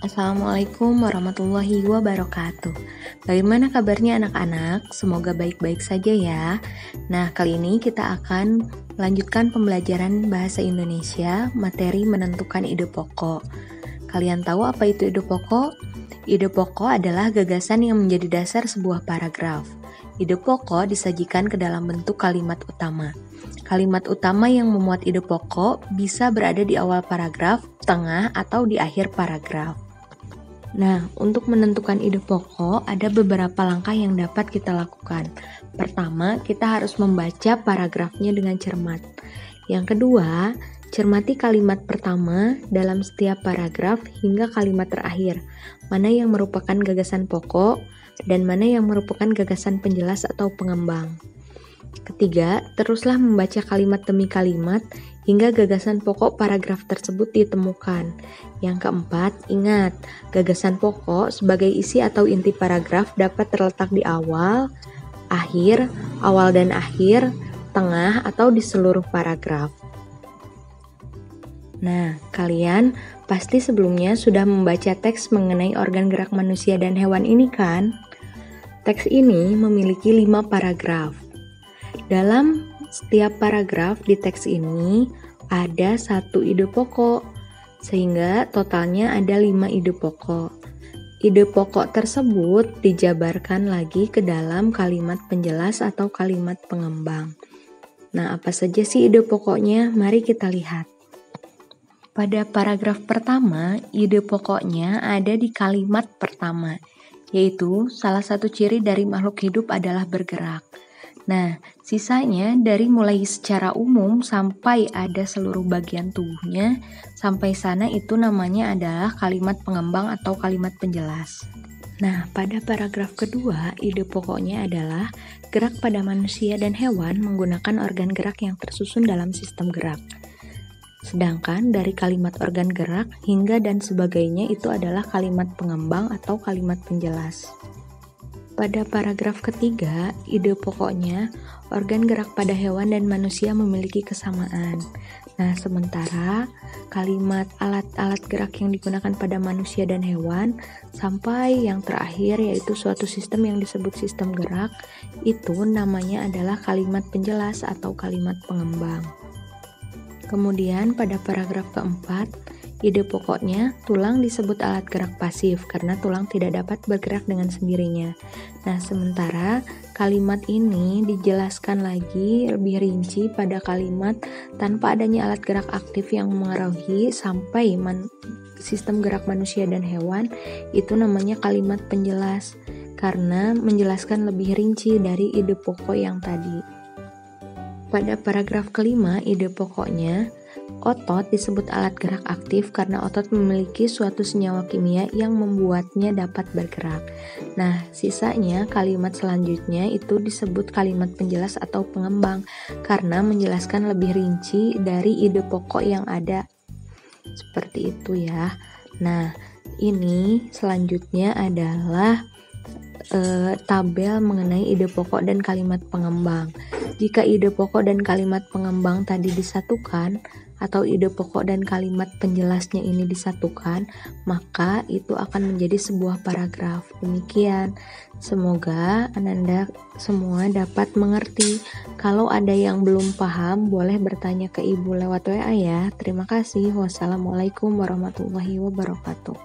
Assalamualaikum warahmatullahi wabarakatuh. Bagaimana kabarnya anak-anak? Semoga baik-baik saja ya. Nah, kali ini kita akan melanjutkan pembelajaran bahasa Indonesia, materi menentukan ide pokok. Kalian tahu apa itu ide pokok? Ide pokok adalah gagasan yang menjadi dasar sebuah paragraf. Ide pokok disajikan ke dalam bentuk kalimat utama. Kalimat utama yang memuat ide pokok bisa berada di awal paragraf, tengah, atau di akhir paragraf. Nah, untuk menentukan ide pokok, ada beberapa langkah yang dapat kita lakukan. Pertama, kita harus membaca paragrafnya dengan cermat. Yang kedua, cermati kalimat pertama dalam setiap paragraf hingga kalimat terakhir, mana yang merupakan gagasan pokok dan mana yang merupakan gagasan penjelas atau pengembang. Ketiga, teruslah membaca kalimat demi kalimat hingga gagasan pokok paragraf tersebut ditemukan. Yang keempat, ingat, gagasan pokok sebagai isi atau inti paragraf dapat terletak di awal dan akhir, tengah, atau di seluruh paragraf. Nah, kalian pasti sebelumnya sudah membaca teks mengenai organ gerak manusia dan hewan ini kan? Teks ini memiliki 5 paragraf. Dalam setiap paragraf di teks ini ada 1 ide pokok, sehingga totalnya ada 5 ide pokok. Ide pokok tersebut dijabarkan lagi ke dalam kalimat penjelas atau kalimat pengembang. Nah, apa saja sih ide pokoknya? Mari kita lihat. Pada paragraf pertama, ide pokoknya ada di kalimat pertama, yaitu salah satu ciri dari makhluk hidup adalah bergerak. Nah, sisanya dari mulai secara umum sampai ada seluruh bagian tubuhnya, sampai sana itu namanya adalah kalimat pengembang atau kalimat penjelas. Nah, pada paragraf kedua, ide pokoknya adalah gerak pada manusia dan hewan menggunakan organ gerak yang tersusun dalam sistem gerak. Sedangkan dari kalimat organ gerak hingga dan sebagainya itu adalah kalimat pengembang atau kalimat penjelas. Pada paragraf ketiga, ide pokoknya organ gerak pada hewan dan manusia memiliki kesamaan. Nah, sementara kalimat alat-alat gerak yang digunakan pada manusia dan hewan sampai yang terakhir yaitu suatu sistem yang disebut sistem gerak, itu namanya adalah kalimat penjelas atau kalimat pengembang. Kemudian pada paragraf keempat, ide pokoknya tulang disebut alat gerak pasif karena tulang tidak dapat bergerak dengan sendirinya. Nah, sementara kalimat ini dijelaskan lagi lebih rinci pada kalimat tanpa adanya alat gerak aktif yang mengaruhi sampai sistem gerak manusia dan hewan, itu namanya kalimat penjelas karena menjelaskan lebih rinci dari ide pokok yang tadi. Pada paragraf kelima, ide pokoknya, otot disebut alat gerak aktif karena otot memiliki suatu senyawa kimia yang membuatnya dapat bergerak. Nah, sisanya kalimat selanjutnya itu disebut kalimat penjelas atau pengembang karena menjelaskan lebih rinci dari ide pokok yang ada. Seperti itu ya. Nah, ini selanjutnya adalah tabel mengenai ide pokok dan kalimat pengembang. Jika ide pokok dan kalimat pengembang tadi disatukan atau ide pokok dan kalimat penjelasnya ini disatukan, maka itu akan menjadi sebuah paragraf. Demikian. Semoga Ananda semua dapat mengerti. Kalau ada yang belum paham, boleh bertanya ke Ibu lewat WA ya. Terima kasih. Wassalamualaikum warahmatullahi wabarakatuh.